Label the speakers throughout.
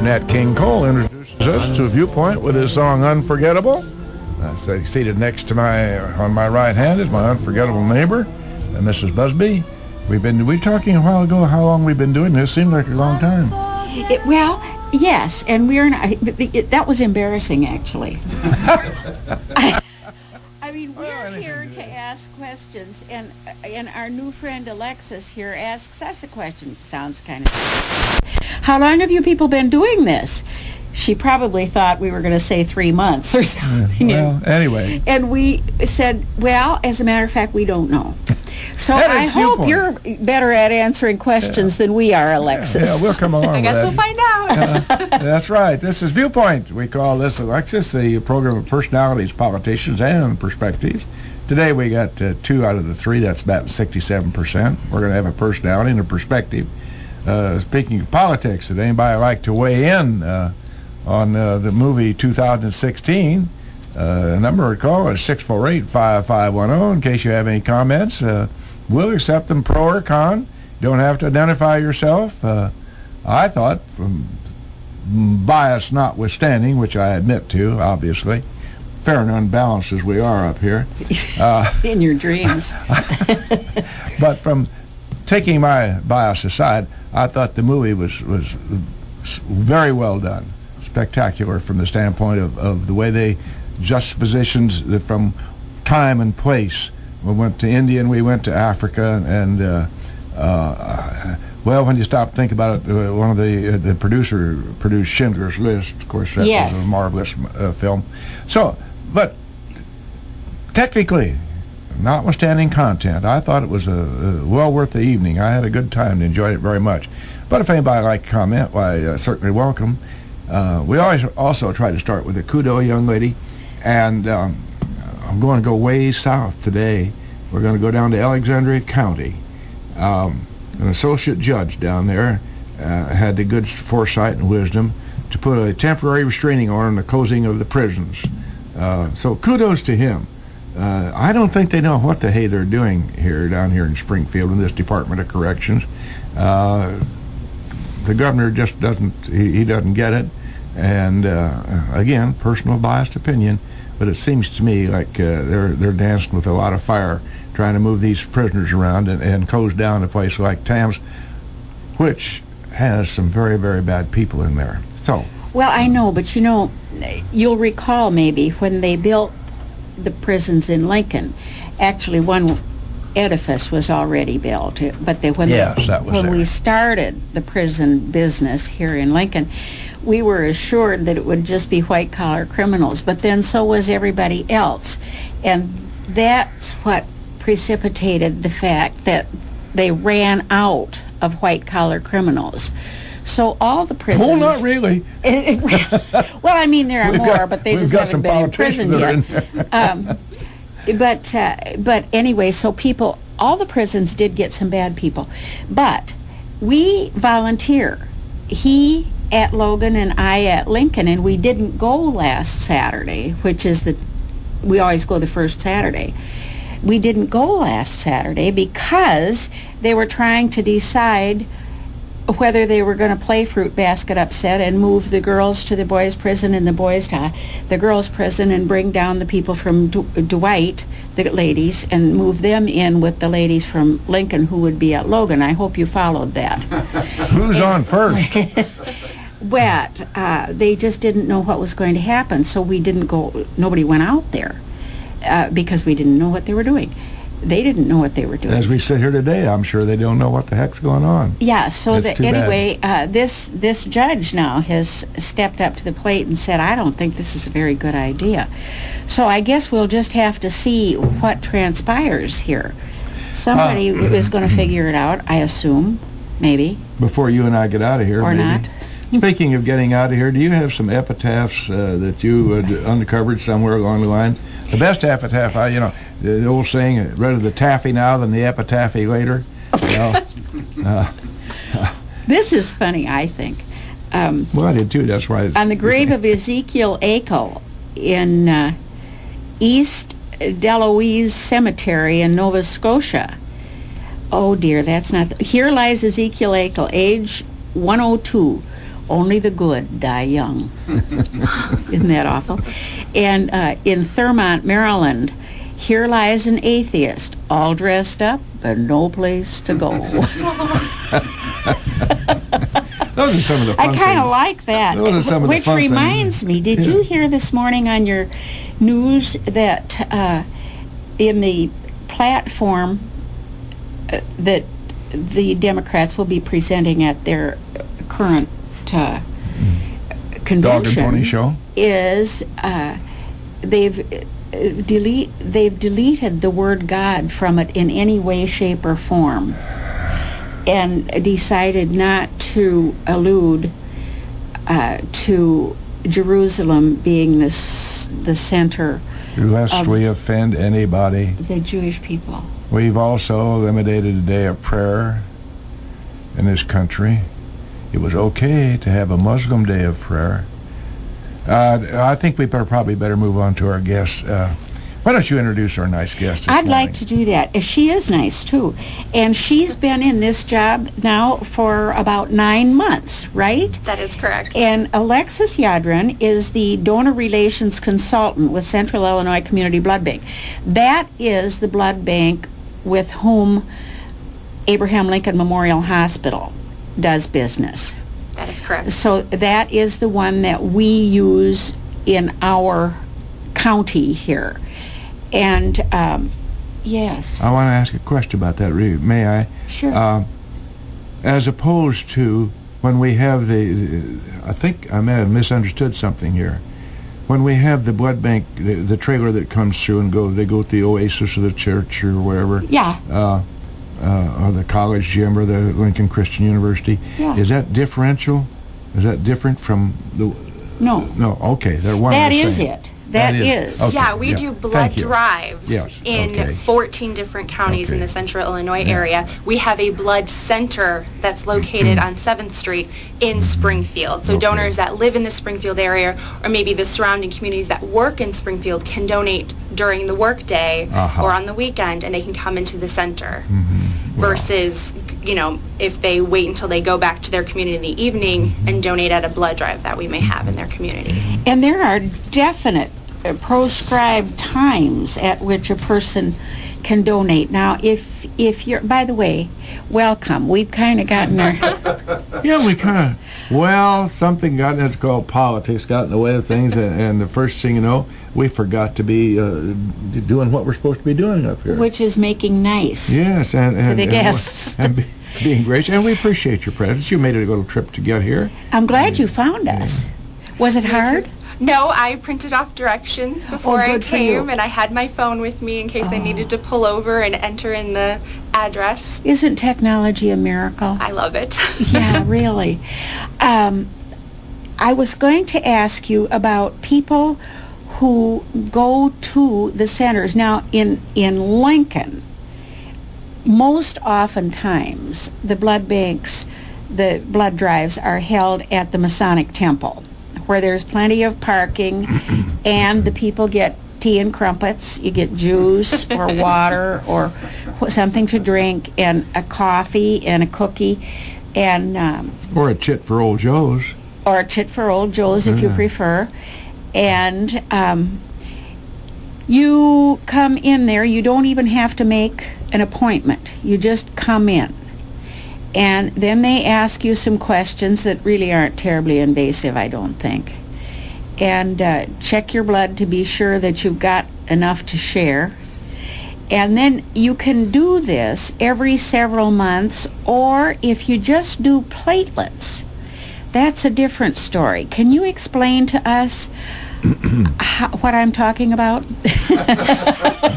Speaker 1: Mr. Nat King Cole introduces us to Viewpoint with his song Unforgettable. Seated next to on my right hand is my unforgettable neighbor, Mrs. Busby. We were talking a while ago how long we've been doing this. Seemed like a long time.
Speaker 2: Well, yes, and we're not, that was embarrassing, actually. I mean, we're here to ask questions, and our new friend Alexis here asks us a question. Sounds kind of... How long have you people been doing this? She probably thought we were going to say 3 months or something.
Speaker 1: Well, anyway.
Speaker 2: And we said, well, as a matter of fact, we don't know. So I hope you're better at answering questions than we are, Alexis.
Speaker 1: Yeah, we'll come along
Speaker 2: I guess we'll find out.
Speaker 1: That's right. This is Viewpoint. We call this, Alexis, the program of personalities, politicians, and perspectives. Today we got 2 out of the 3. That's about 67%. We're going to have a personality and a perspective. Speaking of politics, would anybody like to weigh in on the movie 2016? Number to call is 648-5510 in case you have any comments. We'll accept them, pro or con. Don't have to identify yourself. I thought, from bias notwithstanding, which I admit to, obviously, fair and unbalanced as we are up here.
Speaker 2: In your dreams.
Speaker 1: But from taking my bias aside, I thought the movie was very well done. Spectacular from the standpoint of the way they juxtapositions from time and place. We went to India and we went to Africa, and well, when you stop and think about it, one of the producer produced Schindler's List. Of course, that was a marvelous film. So, but technically, notwithstanding content, I thought it was well worth the evening. I had a good time and enjoyed it very much. But if anybody would like to comment, why, certainly welcome. We always also try to start with a kudo young lady, and I'm going to go way south today. We're going to go down to Alexandria County. An associate judge down there had the good foresight and wisdom to put a temporary restraining order on the closing of the prisons. So kudos to him. I don't think they know what the hey they're doing down here in Springfield in this Department of Corrections. The governor just doesn't, he doesn't get it. And again, personal biased opinion, but it seems to me like they're dancing with a lot of fire, trying to move these prisoners around and close down a place like Tams, which has some very, very bad people in there. So.
Speaker 2: Well, I know, but you know, you'll recall maybe when they built the prisons in Lincoln, actually one edifice was already built, but when we started the prison business here in Lincoln, we were assured that it would just be white-collar criminals, but then so was everybody else. And that's what precipitated the fact that they ran out of white-collar criminals. So all the prisons...
Speaker 1: Oh, not really.
Speaker 2: Well, I mean, there are more, but they just haven't been in prison yet. But anyway, so people, all the prisons did get some bad people. But we volunteer. He at Logan and I at Lincoln, and we didn't go last Saturday, which is we always go the first Saturday. We didn't go last Saturday because they were trying to decide whether they were going to play fruit basket upset and move the girls to the boys' prison and the boys to the girls' prison and bring down the people from Dwight, the ladies, and move them in with the ladies from Lincoln who would be at Logan. I hope you followed that.
Speaker 1: Who's on first?
Speaker 2: But they just didn't know what was going to happen, so we didn't go. Nobody went out there because we didn't know what they were doing. They didn't know what they were doing.
Speaker 1: As we sit here today, I'm sure they don't know what the heck's going on.
Speaker 2: Yeah, so anyway, this judge now has stepped up to the plate and said, I don't think this is a very good idea. So I guess we'll just have to see what transpires here. Somebody is going to figure it out, I assume, maybe.
Speaker 1: Before you and I get out of here,
Speaker 2: or
Speaker 1: maybe.
Speaker 2: Not.
Speaker 1: Speaking of getting out of here, do you have some epitaphs that you uncovered somewhere along the line? The best epitaph, the old saying, rather the taffy now than the epitaphy later.
Speaker 2: This is funny, I think.
Speaker 1: Well, I did too, that's why.
Speaker 2: On the grave of Ezekiel Akel in East Deloise Cemetery in Nova Scotia. Oh dear, that's not... Here lies Ezekiel Akel, age 102. only the good die young. Isn't that awful? And in Thurmont, Maryland, here lies an atheist, all dressed up, but no place to go.
Speaker 1: Those are some of the fun
Speaker 2: I kind of like that.
Speaker 1: Those are some of the
Speaker 2: Which
Speaker 1: fun
Speaker 2: reminds me, did you hear this morning on your news that in the platform that the Democrats will be presenting at their current convention
Speaker 1: Dog and Pony Show
Speaker 2: is they've deleted the word God from it in any way, shape, or form, and decided not to allude to Jerusalem being the center.
Speaker 1: Lest we offend anybody.
Speaker 2: The Jewish people.
Speaker 1: We've also eliminated a day of prayer in this country. It was okay to have a Muslim day of prayer. I think we probably better move on to our guest. Why don't you introduce our nice guest this
Speaker 2: I'd
Speaker 1: morning?
Speaker 2: like to do that. She is nice, too. And she's been in this job now for about 9 months, right?
Speaker 3: That is correct.
Speaker 2: And Alexis Yadron is the donor relations consultant with Central Illinois Community Blood Bank. That is the blood bank with whom Abraham Lincoln Memorial Hospital does business.
Speaker 3: That is correct.
Speaker 2: So that is the one that we use in our county here. And, yes.
Speaker 1: I want to ask a question about that, may I?
Speaker 2: Sure.
Speaker 1: As opposed to when we have I think I may have misunderstood something here. When we have the blood bank, the trailer that comes through and they go to the Oasis or the church or wherever.
Speaker 2: Yeah.
Speaker 1: Or the college gym or the Lincoln Christian University.
Speaker 2: Yeah.
Speaker 1: Is that differential? Is that different from the...
Speaker 2: No.
Speaker 1: No, okay. They're one
Speaker 2: That
Speaker 1: and the
Speaker 2: is
Speaker 1: same.
Speaker 2: it. That is.
Speaker 1: Okay,
Speaker 3: yeah, we do blood drives in
Speaker 1: okay.
Speaker 3: 14 different counties in the Central Illinois area. We have a blood center that's located on 7th Street in Springfield. So donors that live in the Springfield area or maybe the surrounding communities that work in Springfield can donate during the workday or on the weekend, and they can come into the center. Versus, you know, if they wait until they go back to their community in the evening and donate at a blood drive that we may have in their community.
Speaker 2: And there are definite proscribed times at which a person can donate. Now, if you're, by the way, welcome. We've kind of gotten our...
Speaker 1: Yeah, we kind of, something it's called politics, got in the way of things, and the first thing you know, we forgot to be doing what we're supposed to be doing up here.
Speaker 2: Which is making nice.
Speaker 1: Yes,
Speaker 2: to the guests.
Speaker 1: And being gracious, and we appreciate your presence. You made it a little trip to get here.
Speaker 2: I'm glad you found us. Was it hard?
Speaker 3: No, I printed off directions before I came, and I had my phone with me in case I needed to pull over and enter in the address.
Speaker 2: Isn't technology a miracle?
Speaker 3: I love it.
Speaker 2: Yeah, really. I was going to ask you about people who go to the centers. Now, in Lincoln, most oftentimes the blood banks, the blood drives are held at the Masonic Temple, where there's plenty of parking, and the people get tea and crumpets. You get juice or water or something to drink, and a coffee and a cookie, and
Speaker 1: or a chit for old Joe's.
Speaker 2: Or a chit for old Joe's, if you prefer. And you come in there. You don't even have to make an appointment. You just come in. And then they ask you some questions that really aren't terribly invasive, I don't think. And check your blood to be sure that you've got enough to share. And then you can do this every several months, or if you just do platelets, that's a different story. Can you explain to us what I'm talking about?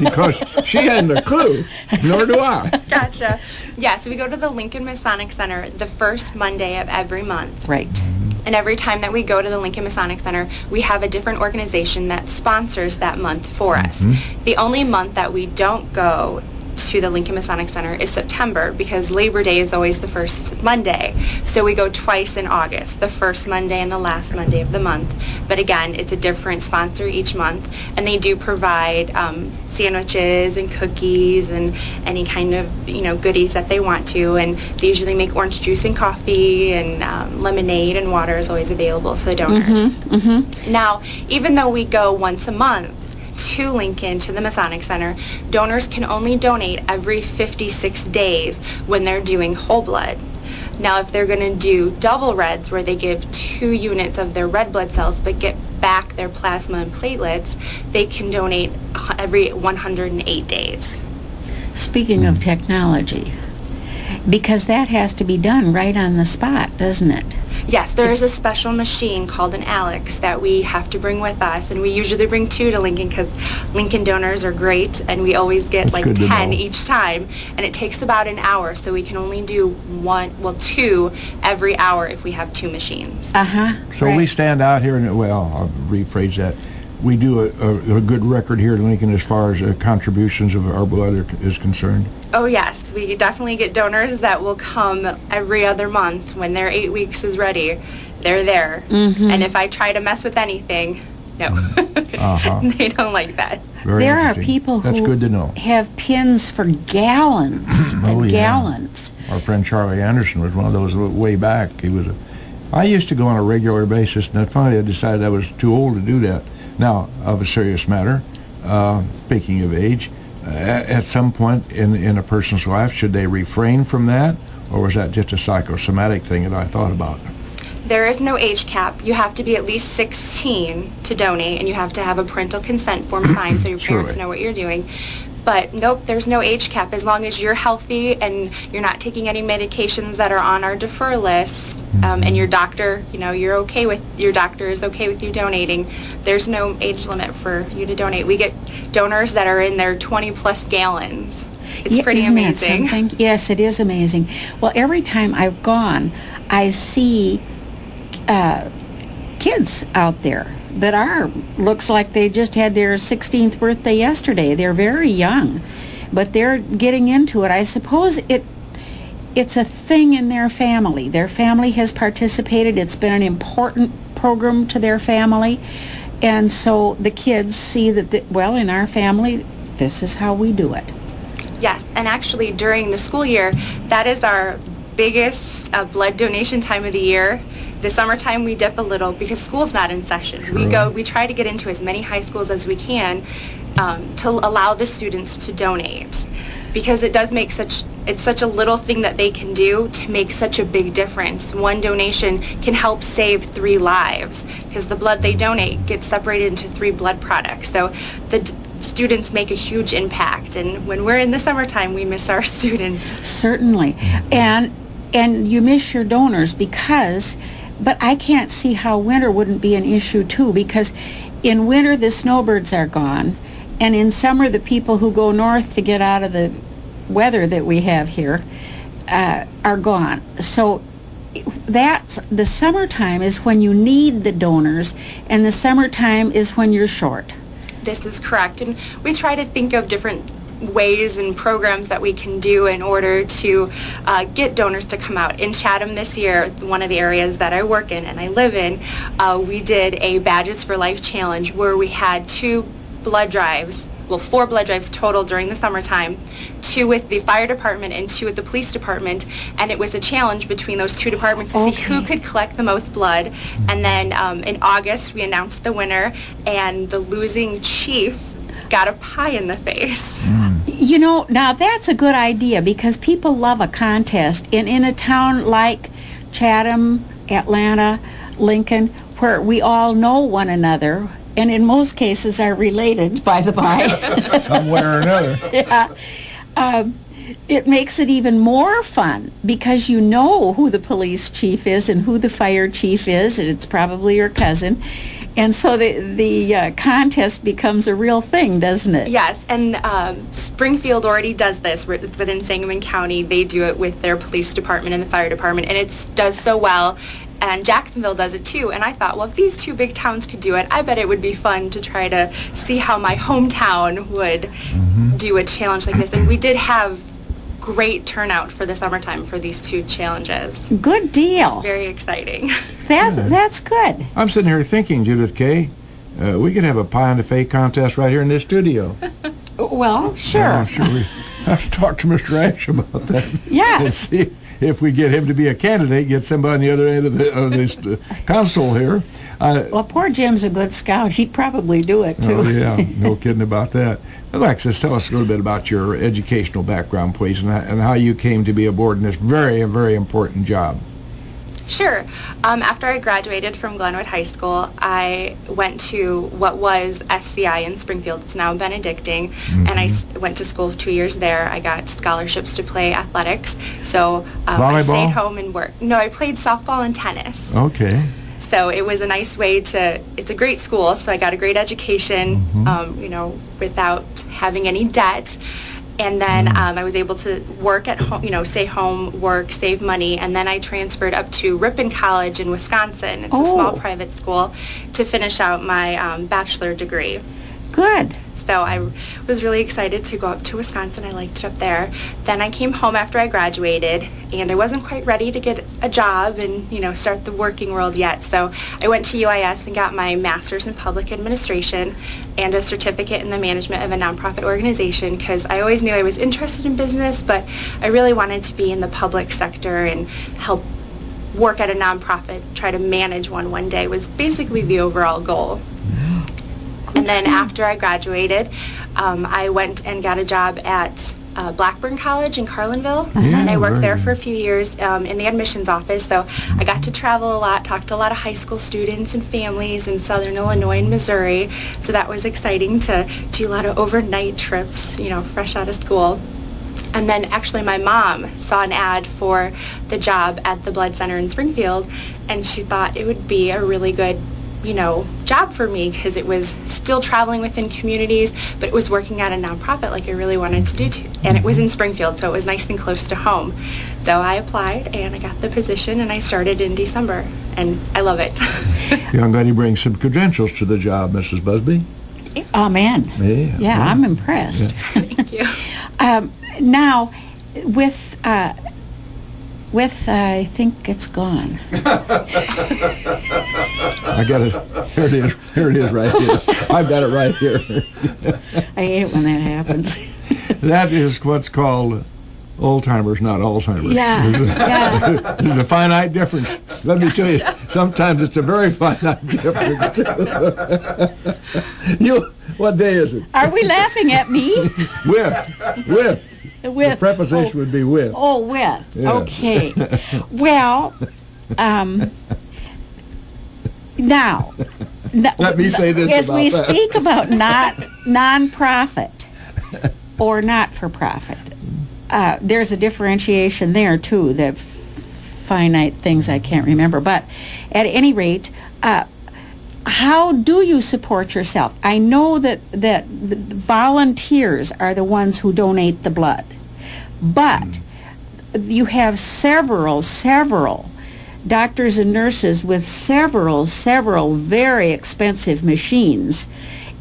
Speaker 1: Because she hadn't a clue, nor do I.
Speaker 3: Gotcha. Yeah, so we go to the Lincoln Masonic Center the first Monday of every month.
Speaker 2: Right.
Speaker 3: And every time that we go to the Lincoln Masonic Center, we have a different organization that sponsors that month for us. The only month that we don't go to the Lincoln Masonic Center is September, because Labor Day is always the first Monday. So we go twice in August, the first Monday and the last Monday of the month. But again, it's a different sponsor each month, and they do provide sandwiches and cookies and any kind of, you know, goodies that they want to, and they usually make orange juice and coffee, and lemonade and water is always available to the donors. Now, even though we go once a month to Lincoln, to the Masonic Center, donors can only donate every 56 days when they're doing whole blood. Now, if they're going to do double reds, where they give 2 units of their red blood cells but get back their plasma and platelets, they can donate every 108 days.
Speaker 2: Speaking of technology, because that has to be done right on the spot, doesn't it?
Speaker 3: Yes, there is a special machine called an Alexis that we have to bring with us, and we usually bring 2 to Lincoln because Lincoln donors are great, and we always get like 10 each time, and it takes about an hour, so we can only do 2 every hour if we have 2 machines.
Speaker 1: So we stand out here, and well, I'll rephrase that. We do a good record here in Lincoln as far as contributions of our blood is concerned.
Speaker 3: Oh yes, we definitely get donors that will come every other month when their 8 weeks is ready. They're there. And if I try to mess with anything, no. They don't like that.
Speaker 2: There are people
Speaker 1: That's
Speaker 2: who
Speaker 1: good to know.
Speaker 2: have pins for gallons and gallons.
Speaker 1: Our friend Charlie Anderson was one of those way back. I used to go on a regular basis, and then finally I decided I was too old to do that. Now, of a serious matter, speaking of age, at some point in a person's life, should they refrain from that, or was that just a psychosomatic thing that I thought about?
Speaker 3: There is no age cap. You have to be at least 16 to donate, and you have to have a parental consent form signed so your parents know what you're doing. But nope, there's no age cap. As long as you're healthy and you're not taking any medications that are on our defer list, and your doctor, you know, your doctor is okay with you donating, there's no age limit for you to donate. We get donors that are in their 20+ gallons. It's pretty amazing.
Speaker 2: That something? Yes, it is amazing. Well, every time I've gone, I see kids out there that looks like they just had their 16th birthday yesterday. They're very young, but they're getting into it. I suppose it's a thing in their family. Their family has participated. It's been an important program to their family, and so the kids see that, well, in our family, this is how we do it.
Speaker 3: Yes, and actually during the school year, that is our biggest blood donation time of the year. The summertime we dip a little because school's not in session. We try to get into as many high schools as we can to allow the students to donate, because it does make it's such a little thing that they can do to make such a big difference. One donation can help save 3 lives, because the blood they donate gets separated into 3 blood products. So the students make a huge impact, and when we're in the summertime, we miss our students.
Speaker 2: Certainly, and you miss your donors but I can't see how winter wouldn't be an issue too, because in winter the snowbirds are gone, and in summer the people who go north to get out of the weather that we have here are gone. So that's the summertime is when you need the donors, and the summertime is when you're short.
Speaker 3: This is correct, and we try to think of different ways and programs that we can do in order to get donors to come out. In Chatham this year, one of the areas that I work in and I live in, we did a Badges for Life challenge where we had 2 blood drives, well, 4 blood drives total during the summertime, 2 with the fire department and 2 with the police department, and it was a challenge between those 2 departments to see who could collect the most blood. And then in August we announced the winner, and the losing chief got a pie in the face.
Speaker 2: You know, now that's a good idea, because people love a contest. In a town like Chatham, Atlanta, Lincoln, where we all know one another, and in most cases are related, by the by.
Speaker 1: Somewhere or another.
Speaker 2: Yeah. It makes it even more fun, because you know who the police chief is and who the fire chief is, and it's probably your cousin. And so the contest becomes a real thing, doesn't it?
Speaker 3: Yes, and Springfield already does this within Sangamon County. They do it with their police department and the fire department, and it does so well. and Jacksonville does it too. And I thought, well, if these two big towns could do it, I bet it would be fun to try to see how my hometown would do a challenge like this. And we did have great turnout for the summertime for these two challenges.
Speaker 2: Good deal.
Speaker 3: It's very exciting.
Speaker 2: That's good.
Speaker 1: I'm sitting here thinking, Judith Kay, we could have a pie in the face contest right here in this studio.
Speaker 2: Well, sure.
Speaker 1: I'm sure we have to talk to Mr. Ash about that.
Speaker 2: Yeah.
Speaker 1: And see if we get him to be a candidate, get somebody on the other end of this console here.
Speaker 2: Well, poor Jim's a good scout. He'd probably do it, too.
Speaker 1: Oh, yeah. No kidding about that. Alexis, tell us a little bit about your educational background, please, and how you came to be aboard in this very, very important job.
Speaker 3: Sure. After I graduated from Glenwood High School, I went to what was SCI in Springfield. It's now Benedictine, and I went to school for 2 years there. I got scholarships to play athletics, so I stayed home and worked. No, I played softball and tennis.
Speaker 1: Okay.
Speaker 3: So it was a nice way to, it's a great school, so I got a great education, you know, without having any debt. And then I was able to work at home, you know, stay home, work, save money, and then I transferred up to Ripon College in Wisconsin. It's a small private school to finish out my bachelor degree.
Speaker 2: Good.
Speaker 3: So I was really excited to go up to Wisconsin. I liked it up there. Then I came home after I graduated, and I wasn't quite ready to get a job and, you know, start the working world yet. So I went to UIS and got my master's in public administration and a certificate in the management of a nonprofit organization, because I always knew I was interested in business, but I really wanted to be in the public sector and help work at a nonprofit, try to manage one day was basically the overall goal. And then after I graduated, I went and got a job at Blackburn College in Carlinville, and I worked there for a few years in the admissions office. So I got to travel a lot, talked to a lot of high school students and families in southern Illinois and Missouri. So that was exciting to do a lot of overnight trips, you know, fresh out of school. And then actually my mom saw an ad for the job at the Blood Center in Springfield, and she thought it would be a really good, you know, job for me, because it was still traveling within communities, but it was working at a nonprofit like I really wanted to do and it was in Springfield, so it was nice and close to home. So I applied and I got the position, and I started in December, and I love it.
Speaker 1: I'm glad you bring some credentials to the job, Mrs. Busby.
Speaker 2: Oh, man. Yeah, I'm impressed.
Speaker 1: Yeah.
Speaker 3: Thank you.
Speaker 2: Now, with I think it's gone.
Speaker 1: I got it. Here it is. Here it is right here. I've got it right here.
Speaker 2: I hate it when that happens.
Speaker 1: That is what's called old-timers, not Alzheimer's.
Speaker 2: Yeah.
Speaker 1: There's a finite difference. Let me tell you, sometimes it's a very finite difference. What day is it?
Speaker 2: Are we laughing at me?
Speaker 1: With. The preposition would be with.
Speaker 2: Oh, with.
Speaker 1: Yeah.
Speaker 2: Okay. Well, now,
Speaker 1: let me say this
Speaker 2: as
Speaker 1: about
Speaker 2: we
Speaker 1: that.
Speaker 2: speak about non-profit or not-for-profit, there's a differentiation there too. The finite things I can't remember, but at any rate, how do you support yourself? I know that the volunteers are the ones who donate the blood, but you have several doctors and nurses with several very expensive machines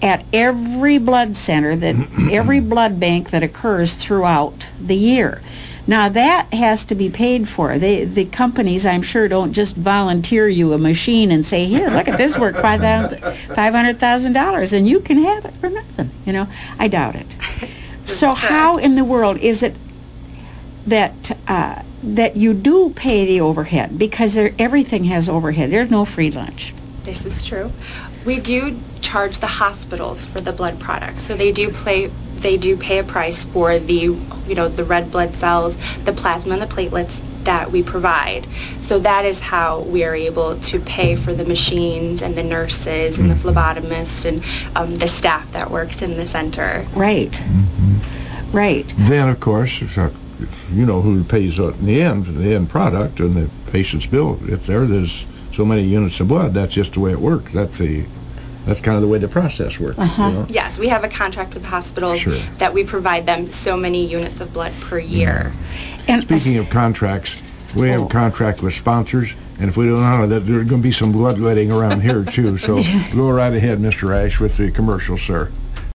Speaker 2: at every blood center, every blood bank that occurs throughout the year. Now that has to be paid for. The companies, I'm sure, don't just volunteer you a machine and say, here, look at this work, $500,000, and you can have it for nothing. You know, I doubt it. So how in the world is it that that you do pay the overhead? Because everything has overhead. There's no free lunch.
Speaker 3: This is true. We do charge the hospitals for the blood products, so they do pay a price for the, you know, the red blood cells, the plasma, and the platelets that we provide. So that is how we are able to pay for the machines and the nurses and the phlebotomists and the staff that works in the center.
Speaker 2: Right. Right.
Speaker 1: Then, of course, you know who pays in the end product and the patient's bill. If there's so many units of blood, that's just the way it works. That's kind of the way the process works. You know?
Speaker 3: Yes, we have a contract with the hospitals that we provide them so many units of blood per year.
Speaker 1: And speaking of contracts, we have a contract with sponsors. And if we don't honor that, there's going to be some bloodletting around here, too. So go right ahead, Mr. Ash, with the commercial, sir.